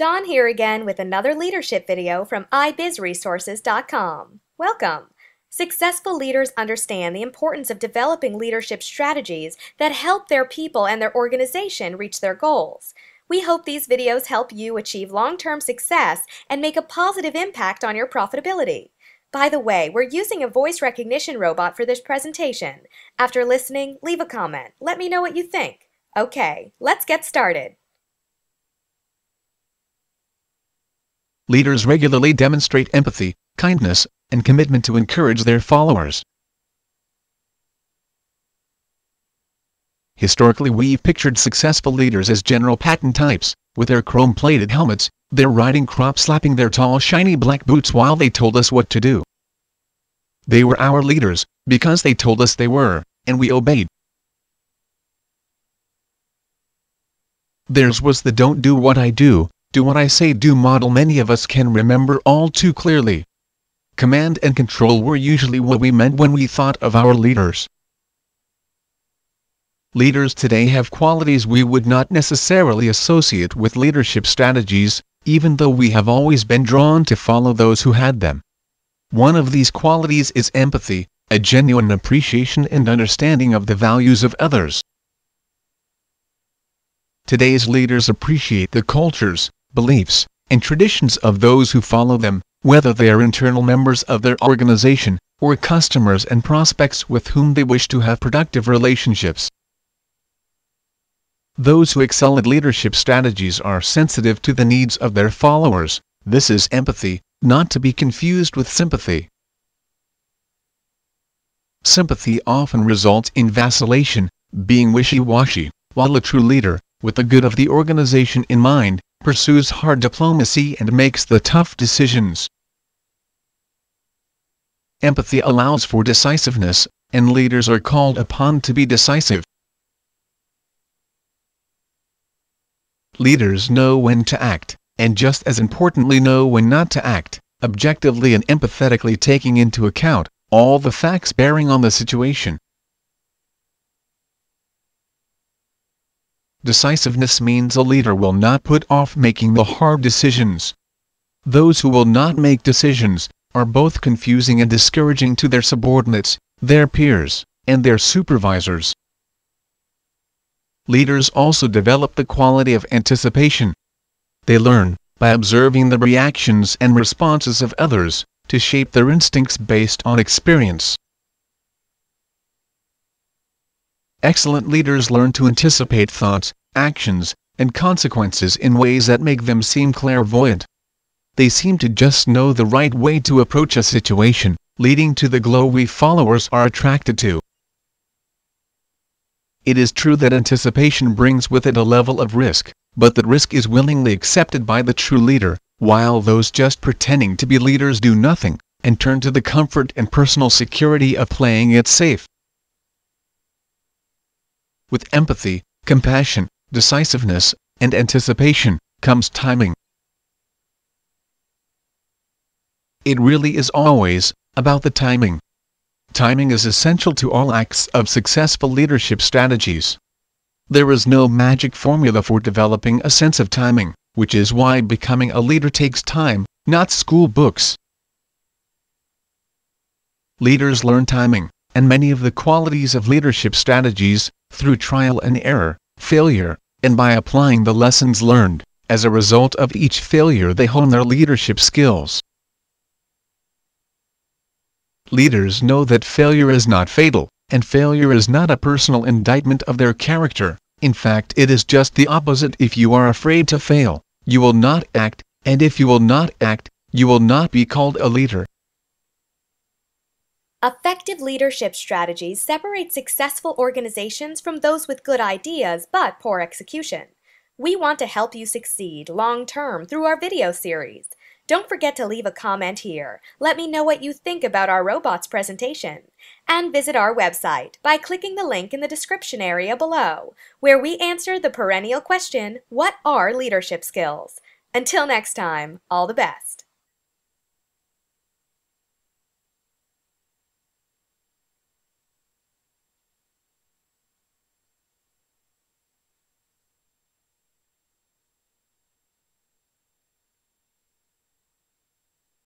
Dawn here again with another leadership video from ibizresources.com. Welcome! Successful leaders understand the importance of developing leadership strategies that help their people and their organization reach their goals. We hope these videos help you achieve long-term success and make a positive impact on your profitability. By the way, we're using a voice recognition robot for this presentation. After listening, leave a comment. Let me know what you think. Okay, let's get started. Leaders regularly demonstrate empathy, kindness, and commitment to encourage their followers. Historically, we've pictured successful leaders as General Patton types, with their chrome-plated helmets, their riding crop slapping their tall shiny black boots while they told us what to do. They were our leaders, because they told us they were, and we obeyed. Theirs was the don't do what I do what I say do model many of us can remember all too clearly. Command and control were usually what we meant when we thought of our leaders. Leaders today have qualities we would not necessarily associate with leadership strategies, even though we have always been drawn to follow those who had them. One of these qualities is empathy, a genuine appreciation and understanding of the values of others. Today's leaders appreciate the cultures, beliefs, and traditions of those who follow them, whether they are internal members of their organization, or customers and prospects with whom they wish to have productive relationships. Those who excel at leadership strategies are sensitive to the needs of their followers. This is empathy, not to be confused with sympathy. Sympathy often results in vacillation, being wishy-washy, while a true leader, with the good of the organization in mind, pursues hard diplomacy and makes the tough decisions. Empathy allows for decisiveness, and leaders are called upon to be decisive. Leaders know when to act, and just as importantly know when not to act, objectively and empathetically taking into account all the facts bearing on the situation. Decisiveness means a leader will not put off making the hard decisions. Those who will not make decisions are both confusing and discouraging to their subordinates, their peers, and their supervisors. Leaders also develop the quality of anticipation. They learn, by observing the reactions and responses of others, to shape their instincts based on experience. Excellent leaders learn to anticipate thoughts, actions, and consequences in ways that make them seem clairvoyant. They seem to just know the right way to approach a situation, leading to the glow we followers are attracted to. It is true that anticipation brings with it a level of risk, but that risk is willingly accepted by the true leader, while those just pretending to be leaders do nothing, and turn to the comfort and personal security of playing it safe. With empathy, compassion, decisiveness, and anticipation, comes timing. It really is always about the timing. Timing is essential to all acts of successful leadership strategies. There is no magic formula for developing a sense of timing, which is why becoming a leader takes time, not school books. Leaders learn timing, and many of the qualities of leadership strategies, through trial and error, failure, and by applying the lessons learned. As a result of each failure, they hone their leadership skills. Leaders know that failure is not fatal, and failure is not a personal indictment of their character. In fact, it is just the opposite. If you are afraid to fail, you will not act, and if you will not act, you will not be called a leader. Effective leadership strategies separate successful organizations from those with good ideas but poor execution. We want to help you succeed long-term through our video series. Don't forget to leave a comment here. Let me know what you think about our robots presentation. And visit our website by clicking the link in the description area below, where we answer the perennial question, what are leadership skills? Until next time, all the best.